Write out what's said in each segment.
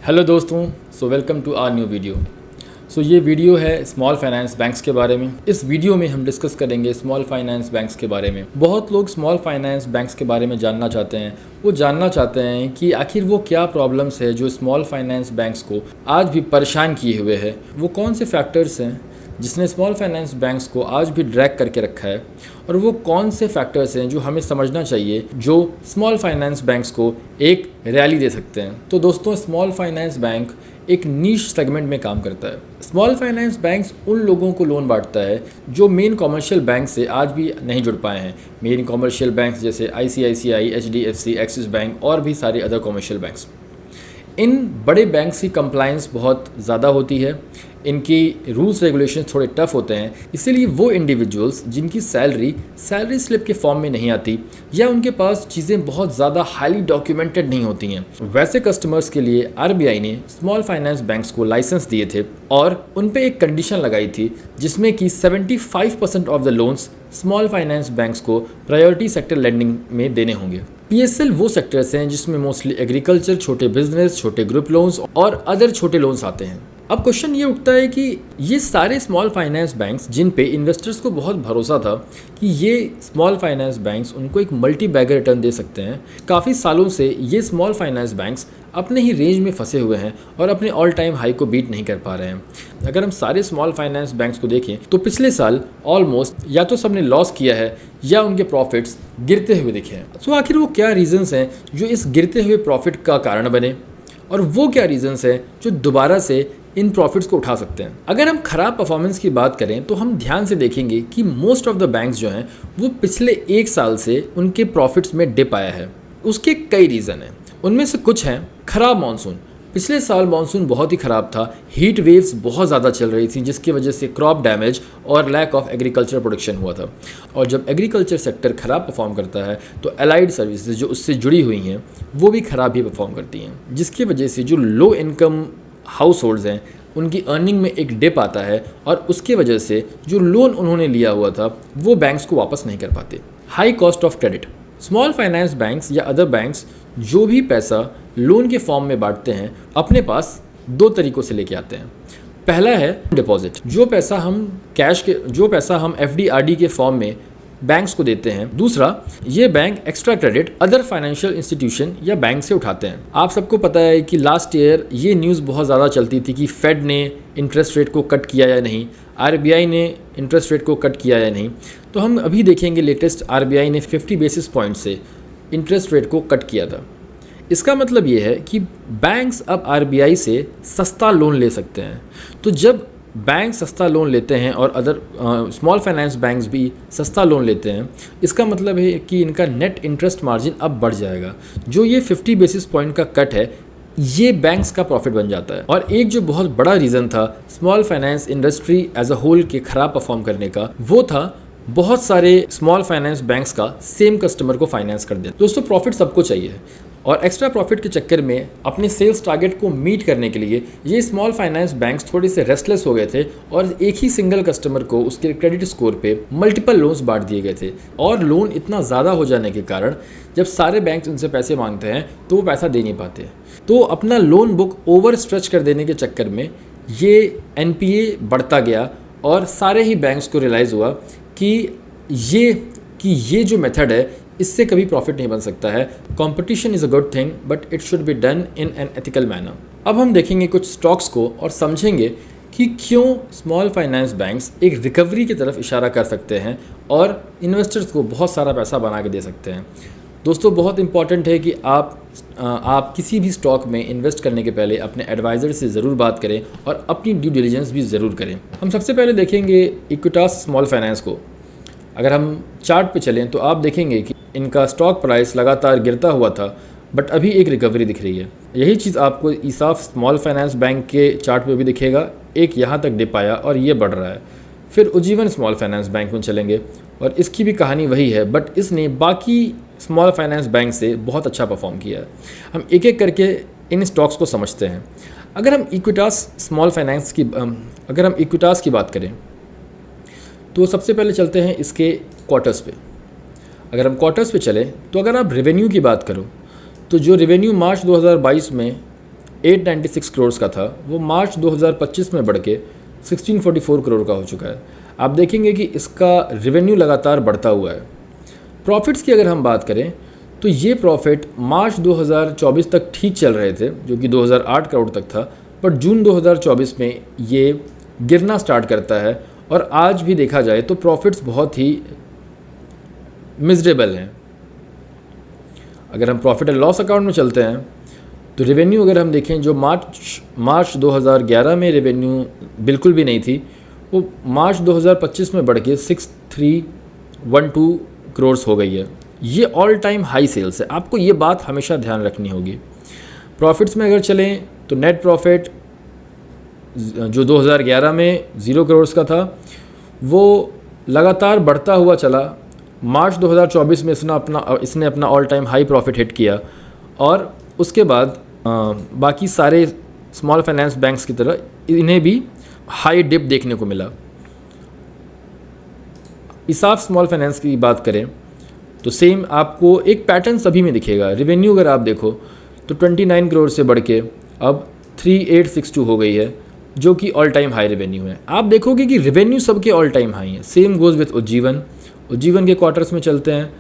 Hello दोस्तों, welcome to our new video. ये video है स्मॉल फाइनेंस बैंक्स के बारे में। इस वीडियो में हम डिस्कस करेंगे स्मॉल फाइनेंस बैंक्स के बारे में। बहुत लोग स्मॉल फाइनेंस बैंक्स के बारे में जानना चाहते हैं। वो जानना चाहते हैं कि आखिर वो क्या प्रॉब्लम्स है जो स्मॉल फाइनेंस बैंक्स को आज भी परेशान किए हुए है। वो कौन से फैक्टर्स हैं जिसने स्मॉल फाइनेंस बैंक्स को आज भी ड्रैग करके रखा है, और वो कौन से फैक्टर्स हैं जो हमें समझना चाहिए जो स्मॉल फाइनेंस बैंक्स को एक रैली दे सकते हैं। तो दोस्तों, स्मॉल फाइनेंस बैंक एक नीश सेगमेंट में काम करता है। स्मॉल फाइनेंस बैंक्स उन लोगों को लोन बांटता है जो मेन कमर्शियल बैंक से आज भी नहीं जुड़ पाए हैं। मेन कमर्शियल बैंक्स जैसे ICICI, HDFC, एक्सिस बैंक और भी सारे अदर कमर्शियल बैंक्स। इन बड़े बैंक्स की कंप्लायंस बहुत ज़्यादा होती है, इनकी रूल्स रेगुलेशंस थोड़े टफ होते हैं। इसीलिए वो इंडिविजुअल्स जिनकी सैलरी स्लिप के फॉर्म में नहीं आती, या उनके पास चीज़ें बहुत ज़्यादा हाईली डॉक्यूमेंटेड नहीं होती हैं, वैसे कस्टमर्स के लिए RBI ने स्मॉल फाइनेंस बैंक्स को लाइसेंस दिए थे और उन पे एक कंडीशन लगाई थी जिसमें कि 75% of the loans small finance banks को प्रायोरिटी सेक्टर लेंडिंग में देने होंगे। PSL वो सेक्टर्स हैं जिसमें मोस्टली एग्रीकल्चर, छोटे बिजनेस, छोटे ग्रुप लोन्स और अदर छोटे लोन्स आते हैं। अब क्वेश्चन ये उठता है कि ये सारे स्मॉल फाइनेंस बैंक्स जिन पे इन्वेस्टर्स को बहुत भरोसा था कि ये स्मॉल फाइनेंस बैंक्स उनको एक मल्टी बैगर रिटर्न दे सकते हैं, काफ़ी सालों से ये स्मॉल फाइनेंस बैंक्स अपने ही रेंज में फंसे हुए हैं और अपने ऑल टाइम हाई को बीट नहीं कर पा रहे हैं। अगर हम सारे स्मॉल फाइनेंस बैंक्स को देखें तो पिछले साल ऑलमोस्ट या तो सबने लॉस किया है या उनके प्रॉफिट्स गिरते हुए दिखे हैं। तो आखिर वो क्या रीजंस हैं जो इस गिरते हुए प्रॉफिट का कारण बने, और वो क्या रीजंस हैं जो दोबारा से इन प्रॉफिट्स को उठा सकते हैं। अगर हम खराब परफॉर्मेंस की बात करें तो हम ध्यान से देखेंगे कि मोस्ट ऑफ द बैंक्स जो हैं वो पिछले एक साल से उनके प्रॉफिट्स में डिप आया है। उसके कई रीज़न हैं। उनमें से कुछ हैं खराब मॉनसून। पिछले साल मॉनसून बहुत ही ख़राब था, हीट वेव्स बहुत ज़्यादा चल रही थी जिसकी वजह से क्रॉप डैमेज और लैक ऑफ एग्रीकल्चर प्रोडक्शन हुआ था। और जब एग्रीकल्चर सेक्टर ख़राब परफॉर्म करता है तो एलाइड सर्विसेज जो उससे जुड़ी हुई हैं वो भी ख़राब ही परफॉर्म करती हैं, जिसकी वजह से जो लो इनकम हाउस होल्ड्स हैं उनकी अर्निंग में एक डिप आता है और उसके वजह से जो लोन उन्होंने लिया हुआ था वो बैंक्स को वापस नहीं कर पाते। High cost of credit. Small finance banks या अदर बैंक्स जो भी पैसा लोन के फॉर्म में बांटते हैं अपने पास दो तरीक़ों से लेके आते हैं। पहला है डिपॉजिट। जो पैसा हम FD RD के फॉर्म में बैंक्स को देते हैं। दूसरा, ये bank extra credit other financial institution या बैंक से उठाते हैं। आप सबको पता है कि लास्ट ईयर ये न्यूज़ बहुत ज़्यादा चलती थी कि फेड ने इंटरेस्ट रेट को कट किया या नहीं, RBI ने इंटरेस्ट रेट को कट किया या नहीं। तो हम अभी देखेंगे लेटेस्ट RBI ने 50 बेसिस पॉइंट से इंटरेस्ट रेट को कट किया था। इसका मतलब ये है कि बैंक्स अब RBI से सस्ता लोन ले सकते हैं। तो जब बैंक सस्ता लोन लेते हैं और अदर स्मॉल फाइनेंस बैंक्स भी सस्ता लोन लेते हैं, इसका मतलब है कि इनका नेट इंटरेस्ट मार्जिन अब बढ़ जाएगा। जो ये 50 बेसिस पॉइंट का कट है ये बैंक्स का प्रॉफिट बन जाता है। और एक जो बहुत बड़ा रीज़न था small finance industry as a whole के ख़राब परफॉर्म करने का, वो था बहुत सारे स्मॉल फाइनेंस बैंक्स का सेम कस्टमर को फाइनेंस कर देना। दोस्तों, प्रॉफिट सबको चाहिए और एक्स्ट्रा प्रॉफिट के चक्कर में अपने सेल्स टारगेट को मीट करने के लिए ये स्मॉल फाइनेंस बैंक्स थोड़े से रेस्टलेस हो गए थे और एक ही सिंगल कस्टमर को उसके क्रेडिट स्कोर पे मल्टीपल लोन्स बांट दिए गए थे। और लोन इतना ज़्यादा हो जाने के कारण जब सारे बैंक्स उनसे पैसे मांगते हैं तो वो पैसा दे नहीं पाते। तो अपना लोन बुक ओवर स्ट्रेच कर देने के चक्कर में ये NPA बढ़ता गया और सारे ही बैंक्स को रियलाइज़ हुआ कि ये जो मेथड है इससे कभी प्रॉफिट नहीं बन सकता है। Competition is a good thing but it should be done in an ethical manner. अब हम देखेंगे कुछ स्टॉक्स को और समझेंगे कि क्यों स्मॉल फाइनेंस बैंक्स एक रिकवरी की तरफ इशारा कर सकते हैं और इन्वेस्टर्स को बहुत सारा पैसा बना के दे सकते हैं। दोस्तों, बहुत इंपॉर्टेंट है कि आप किसी भी स्टॉक में इन्वेस्ट करने के पहले अपने एडवाइज़र से ज़रूर बात करें और अपनी ड्यू डिलिजेंस भी ज़रूर करें। हम सबसे पहले देखेंगे इक्विटास स्मॉल फाइनेंस को। अगर हम चार्ट पे चलें तो आप देखेंगे कि इनका स्टॉक प्राइस लगातार गिरता हुआ था बट अभी एक रिकवरी दिख रही है। यही चीज़ आपको ईसाफ स्मॉल फाइनेंस बैंक के चार्ट पे भी दिखेगा। एक यहाँ तक डिप आया और ये बढ़ रहा है। फिर उज्जीवन स्मॉल फाइनेंस बैंक में चलेंगे और इसकी भी कहानी वही है बट इसने बाकी स्मॉल फाइनेंस बैंक से बहुत अच्छा परफॉर्म किया है। हम एक एक करके इन स्टॉक्स को समझते हैं। अगर हम इक्विटास की बात करें तो सबसे पहले चलते हैं इसके क्वार्टर्स पे। अगर हम क्वार्टर्स पे चलें तो अगर आप रेवेन्यू की बात करो तो जो रेवेन्यू मार्च 2022 में 896 करोड़ का था वो मार्च 2025 में बढ़ के 1644 करोड़ का हो चुका है। आप देखेंगे कि इसका रेवेन्यू लगातार बढ़ता हुआ है। प्रॉफिट्स की अगर हम बात करें तो ये प्रॉफिट मार्च 2024 तक ठीक चल रहे थे, जो कि 2008 करोड़ तक था, पर जून 2024 में ये गिरना स्टार्ट करता है और आज भी देखा जाए तो प्रॉफिट्स बहुत ही मिजरेबल हैं। अगर हम प्रॉफिट एंड लॉस अकाउंट में चलते हैं तो रेवेन्यू अगर हम देखें, जो मार्च 2011 में रेवेन्यू बिल्कुल भी नहीं थी, वो मार्च 2025 में बढ़ के 6312 करोड़ हो गई है। ये ऑल टाइम हाई सेल्स है, आपको ये बात हमेशा ध्यान रखनी होगी। प्रॉफिट्स में अगर चलें तो नेट प्रॉफिट जो 2011 में 0 करोड़ का था वो लगातार बढ़ता हुआ चला। मार्च 2024 में इसने अपना all time high profit hit किया और उसके बाद बाकी सारे स्मॉल फाइनेंस बैंक्स की तरह इन्हें भी हाई डिप देखने को मिला। इसाफ स्मॉल फाइनेंस की बात करें तो सेम आपको एक पैटर्न सभी में दिखेगा। रेवेन्यू अगर आप देखो तो 29 करोड़ से बढ़ के अब 3862 हो गई है, जो कि ऑल टाइम हाई रेवेन्यू है। आप देखोगे कि रेवेन्यू सबके ऑल टाइम हाई है। सेम गोज़ विथ उज्जीवन के क्वार्टर्स में चलते हैं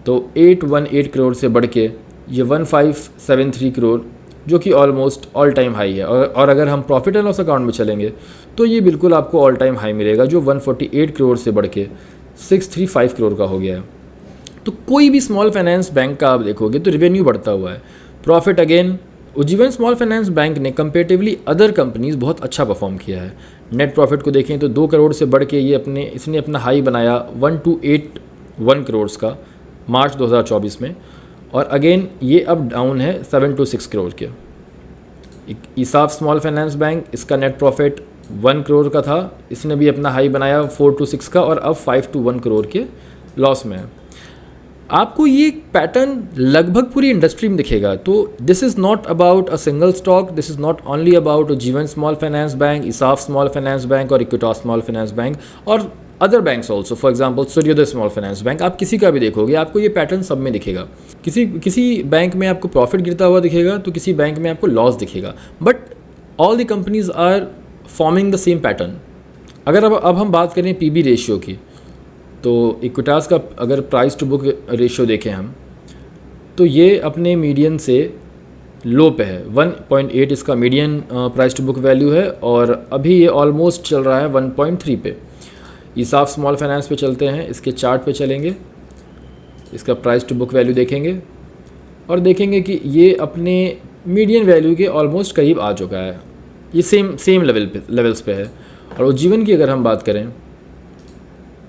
तो 818 करोड़ से बढ़ के ये 1573 करोड़, जो कि ऑलमोस्ट ऑल टाइम हाई है। और अगर हम प्रॉफिट एंड लॉस अकाउंट में चलेंगे तो ये बिल्कुल आपको ऑल टाइम हाई मिलेगा, जो 148 करोड़ से बढ़ के 635 करोड़ का हो गया है। तो कोई भी स्मॉल फाइनेंस बैंक का आप देखोगे तो रेवेन्यू बढ़ता हुआ है। Profit again Ujjivan small finance bank ने कंपेरेटिवली अदर कंपनीज बहुत अच्छा परफॉर्म किया है। नेट प्रॉफिट को देखें तो 2 करोड़ से बढ़ के इसने अपना हाई बनाया 1281 करोड़ का मार्च 2024 में, और अगेन ये अब डाउन है 726 करोड़ के। ईसाफ स्मॉल फाइनेंस बैंक, इसका नेट प्रॉफिट 1 करोड़ का था, इसने भी अपना हाई बनाया 426 का और अब 521 करोड़ के लॉस में है। आपको ये पैटर्न लगभग पूरी इंडस्ट्री में दिखेगा। तो this is not about a single stock, this is not only about Ujjivan small finance bank, इसाफ small finance bank और इक्विटास स्मॉल फाइनेंस बैंक और other banks also. For example सूर्योदय स्मॉल फाइनेंस बैंक, आप किसी का भी देखोगे आपको ये पैटर्न सब में दिखेगा। किसी बैंक में आपको प्रॉफिट गिरता हुआ दिखेगा तो किसी बैंक में आपको लॉस दिखेगा, but all the companies are forming the same pattern. अगर अब हम बात करें पीबी रेशियो की, तो इक्विटास का अगर प्राइस टू बुक रेशियो देखें हम तो ये अपने मीडियन से लो पे है। 1.8 इसका median price to book value है और अभी ये ऑलमोस्ट चल रहा है 1.3 पे। ईसाफ स्मॉल फाइनेंस पे चलते हैं, इसके चार्ट पे चलेंगे, इसका प्राइस टू बुक वैल्यू देखेंगे और देखेंगे कि ये अपने मीडियन वैल्यू के ऑलमोस्ट करीब आ चुका है। ये सेम लेवल्स पे है। और उज्जीवन की अगर हम बात करें,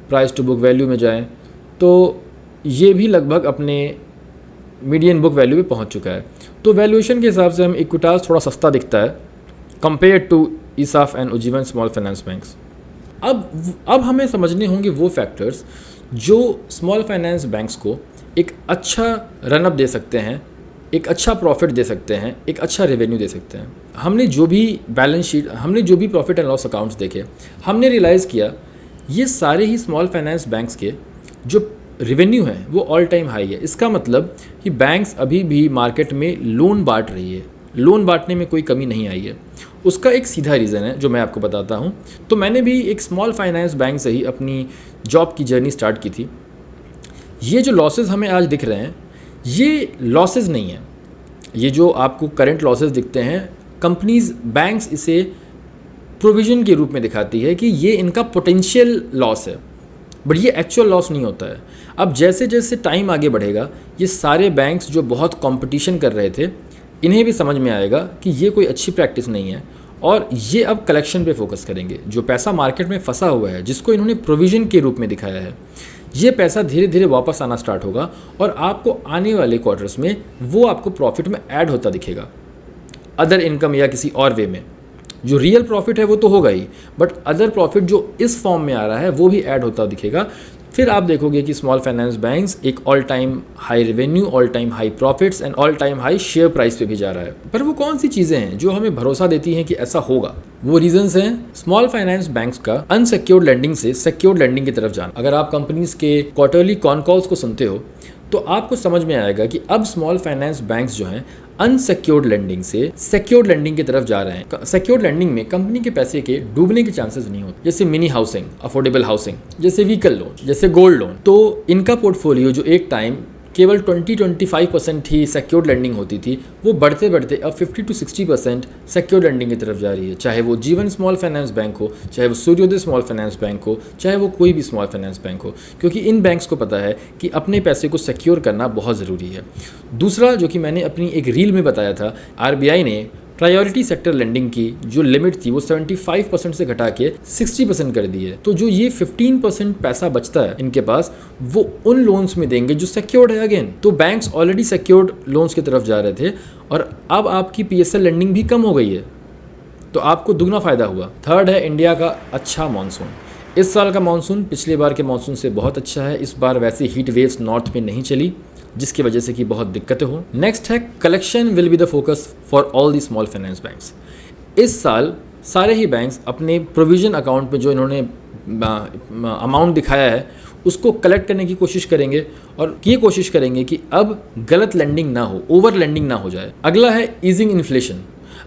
प्राइस टू बुक वैल्यू में जाएं तो ये भी लगभग अपने मीडियन बुक वैल्यू पे पहुंच चुका है। तो वैल्यूएशन के हिसाब से हम इक्विटास थोड़ा सस्ता दिखता है compare to ESAF and Ujjivan small finance banks. अब हमें समझने होंगे वो फैक्टर्स जो स्मॉल फाइनेंस बैंक्स को एक अच्छा रनअप दे सकते हैं, एक अच्छा प्रॉफिट दे सकते हैं, एक अच्छा रेवेन्यू दे सकते हैं। हमने जो भी बैलेंस शीट, हमने जो भी प्रॉफिट एंड लॉस अकाउंट्स देखे, हमने रियलाइज़ किया ये सारे ही स्मॉल फाइनेंस बैंक्स के जो रेवेन्यू है वो ऑल टाइम हाई है। इसका मतलब कि बैंक्स अभी भी मार्केट में लोन बांट रही है, लोन बांटने में कोई कमी नहीं आई है। उसका एक सीधा रीज़न है जो मैं आपको बताता हूँ। तो मैंने भी एक स्मॉल फाइनेंस बैंक से ही अपनी जॉब की जर्नी स्टार्ट की थी। ये जो लॉसेस हमें आज दिख रहे हैं ये लॉसेस नहीं है, ये जो आपको करंट लॉसेस दिखते हैं, कंपनीज बैंक्स इसे प्रोविज़न के रूप में दिखाती है कि ये इनका पोटेंशियल लॉस है, बट ये एक्चुअल लॉस नहीं होता है। अब जैसे जैसे टाइम आगे बढ़ेगा ये सारे बैंक्स जो बहुत कंपटीशन कर रहे थे इन्हें भी समझ में आएगा कि ये कोई अच्छी प्रैक्टिस नहीं है और ये अब कलेक्शन पे फोकस करेंगे। जो पैसा मार्केट में फंसा हुआ है, जिसको इन्होंने प्रोविज़न के रूप में दिखाया है, ये पैसा धीरे धीरे वापस आना स्टार्ट होगा और आपको आने वाले क्वार्टर्स में वो आपको प्रॉफिट में ऐड होता दिखेगा, अदर इनकम या किसी और वे में। जो रियल प्रॉफिट है वो तो होगा ही, बट अदर प्रॉफिट जो इस फॉर्म में आ रहा है वो भी ऐड होता दिखेगा। फिर आप देखोगे कि स्मॉल फाइनेंस बैंक्स एक all time high revenue, all time high profits and all time high share price पे भी जा रहा है। पर वो कौन सी चीज़ें हैं जो हमें भरोसा देती हैं कि ऐसा होगा? वो रीजंस हैं स्मॉल फाइनेंस बैंक्स का अनसिक्योर्ड लैंडिंग से सिक्योर्ड लैंडिंग की तरफ जाना। अगर आप कंपनीज के क्वार्टरली कॉन कॉल्स को सुनते हो तो आपको समझ में आएगा कि अब स्मॉल फाइनेंस बैंक्स जो हैं अनसिक्योर्ड लेंडिंग से सिक्योर्ड लेंडिंग की तरफ जा रहे हैं। सिक्योर्ड लेंडिंग में कंपनी के पैसे के डूबने के चांसेस नहीं होते, जैसे मिनी हाउसिंग, अफोर्डेबल हाउसिंग, जैसे व्हीकल लोन, जैसे गोल्ड लोन। तो इनका पोर्टफोलियो जो एक टाइम केवल 20-25% ही सिक्योर्ड लेंडिंग होती थी, वो बढ़ते बढ़ते अब 50 to 60% सिक्योर्ड लेंडिंग की तरफ जा रही है। चाहे वो जीवन स्मॉल फाइनेंस बैंक हो, चाहे वो सूर्योदय स्मॉल फाइनेंस बैंक हो, चाहे वो कोई भी स्मॉल फाइनेंस बैंक हो, क्योंकि इन बैंक्स को पता है कि अपने पैसे को सिक्योर करना बहुत ज़रूरी है। दूसरा जो कि मैंने अपनी एक रील में बताया था, आरबीआई ने प्रायोरिटी सेक्टर लेंडिंग की जो लिमिट थी वो 75% से घटा के 60% कर दी है। तो जो ये 15% पैसा बचता है इनके पास, वो उन लोन्स में देंगे जो सिक्योर्ड है। अगेन, तो बैंक्स ऑलरेडी सिक्योर्ड लोन्स की तरफ जा रहे थे और अब आपकी पीएसएल लेंडिंग भी कम हो गई है, तो आपको दुगना फ़ायदा हुआ। थर्ड है इंडिया का अच्छा मानसून। इस साल का मानसून पिछले बार के मानसून से बहुत अच्छा है। इस बार वैसे हीट वेव्स नॉर्थ में नहीं चली, जिसकी वजह से कि बहुत दिक्कतें हो। नेक्स्ट है collection will be the focus for all the small finance banks. इस साल सारे ही बैंक्स अपने प्रोविजन अकाउंट पे जो इन्होंने अमाउंट दिखाया है उसको कलेक्ट करने की कोशिश करेंगे और ये कोशिश करेंगे कि अब गलत लेंडिंग ना हो, ओवर लेंडिंग ना हो जाए। अगला है ईजिंग इन्फ्लेशन।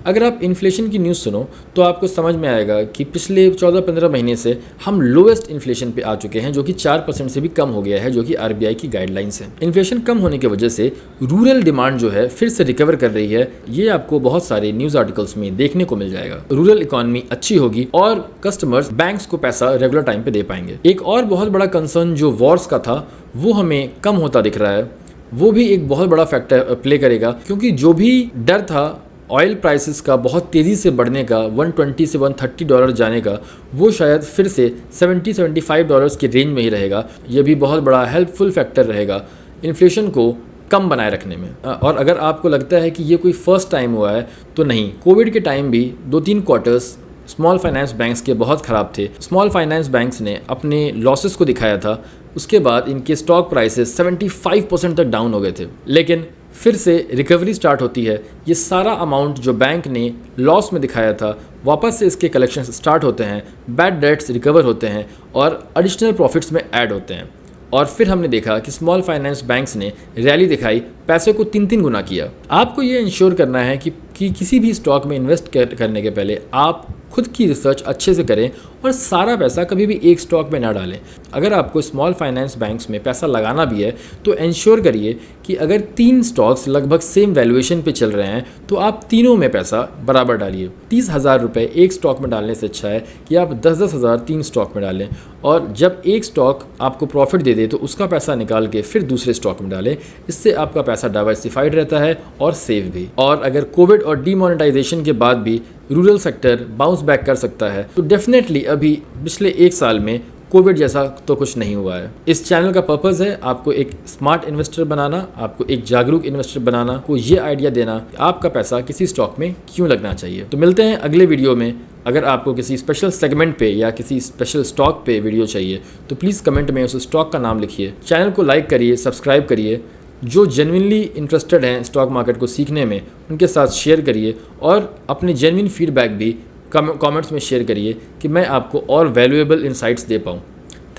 अगर आप इन्फ्लेशन की न्यूज़ सुनो तो आपको समझ में आएगा कि पिछले 14-15 महीने से हम लोएस्ट इन्फ्लेशन पे आ चुके हैं, जो कि 4% से भी कम हो गया है, जो कि आरबीआई की गाइडलाइंस है। इन्फ्लेशन कम होने की वजह से रूरल डिमांड जो है फिर से रिकवर कर रही है। ये आपको बहुत सारे न्यूज़ आर्टिकल्स में देखने को मिल जाएगा। रूरल इकोनॉमी अच्छी होगी और कस्टमर्स बैंक्स को पैसा रेगुलर टाइम पे दे पाएंगे। एक और बहुत बड़ा कंसर्न जो वॉर्स का था वो हमें कम होता दिख रहा है, वो भी एक बहुत बड़ा फैक्टर प्ले करेगा, क्योंकि जो भी डर था ऑयल प्राइसेस का बहुत तेज़ी से बढ़ने का, $120 से $130 जाने का, वो शायद फिर से $70-75 के रेंज में ही रहेगा। यह भी बहुत बड़ा हेल्पफुल फैक्टर रहेगा इन्फ्लेशन को कम बनाए रखने में। और अगर आपको लगता है कि ये कोई फर्स्ट टाइम हुआ है तो नहीं, कोविड के टाइम भी 2-3 क्वार्टर्स स्मॉल फाइनेंस बैंक्स के बहुत ख़राब थे। स्मॉल फाइनेंस बैंक्स ने अपने लॉसेस को दिखाया था, उसके बाद इनके स्टॉक प्राइसेस 75% तक डाउन हो गए थे, लेकिन फिर से रिकवरी स्टार्ट होती है। ये सारा अमाउंट जो बैंक ने लॉस में दिखाया था वापस से इसके कलेक्शन स्टार्ट होते हैं, बैड डेट्स रिकवर होते हैं और एडिशनल प्रॉफिट्स में ऐड होते हैं। और फिर हमने देखा कि स्मॉल फाइनेंस बैंक्स ने रैली दिखाई, पैसे को 3-3 गुना किया। आपको ये इंश्योर करना है कि किसी भी स्टॉक में इन्वेस्ट करने के पहले आप खुद की रिसर्च अच्छे से करें और सारा पैसा कभी भी एक स्टॉक में ना डालें। अगर आपको स्मॉल फाइनेंस बैंक्स में पैसा लगाना भी है तो इंश्योर करिए कि अगर 3 स्टॉक्स लगभग सेम वैल्यूएशन पे चल रहे हैं तो आप तीनों में पैसा बराबर डालिए। 30,000 रुपये एक स्टॉक में डालने से अच्छा है कि आप 10-10 हज़ार 3 स्टॉक में डालें, और जब एक स्टॉक आपको प्रॉफिट दे दे तो उसका पैसा निकाल के फिर दूसरे स्टॉक में डालें। इससे आपका पैसा डाइवर्सिफाइड रहता है और सेफ भी। और अगर कोविड और डीमोनेटाइजेशन के बाद भी रूरल सेक्टर बाउंस बैक कर सकता है तो डेफिनेटली अभी पिछले 1 साल में कोविड जैसा तो कुछ नहीं हुआ है। इस चैनल का पर्पज़ है आपको एक स्मार्ट इन्वेस्टर बनाना, आपको एक जागरूक इन्वेस्टर बनाना, को ये आइडिया देना कि आपका पैसा किसी स्टॉक में क्यों लगना चाहिए। तो मिलते हैं अगले वीडियो में। अगर आपको किसी स्पेशल सेगमेंट पे या किसी स्पेशल स्टॉक पे वीडियो चाहिए तो प्लीज़ कमेंट में उस स्टॉक का नाम लिखिए। चैनल को लाइक करिए, सब्सक्राइब करिए। जो जेन्युइनली इंटरेस्टेड हैं स्टॉक मार्केट को सीखने में, उनके साथ शेयर करिए और अपने जेन्युइन फीडबैक भी कमेंट्स में शेयर करिए कि मैं आपको और वैल्यूएबल इंसाइट्स दे पाऊँ।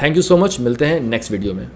Thank you so much. मिलते हैं नेक्स्ट वीडियो में।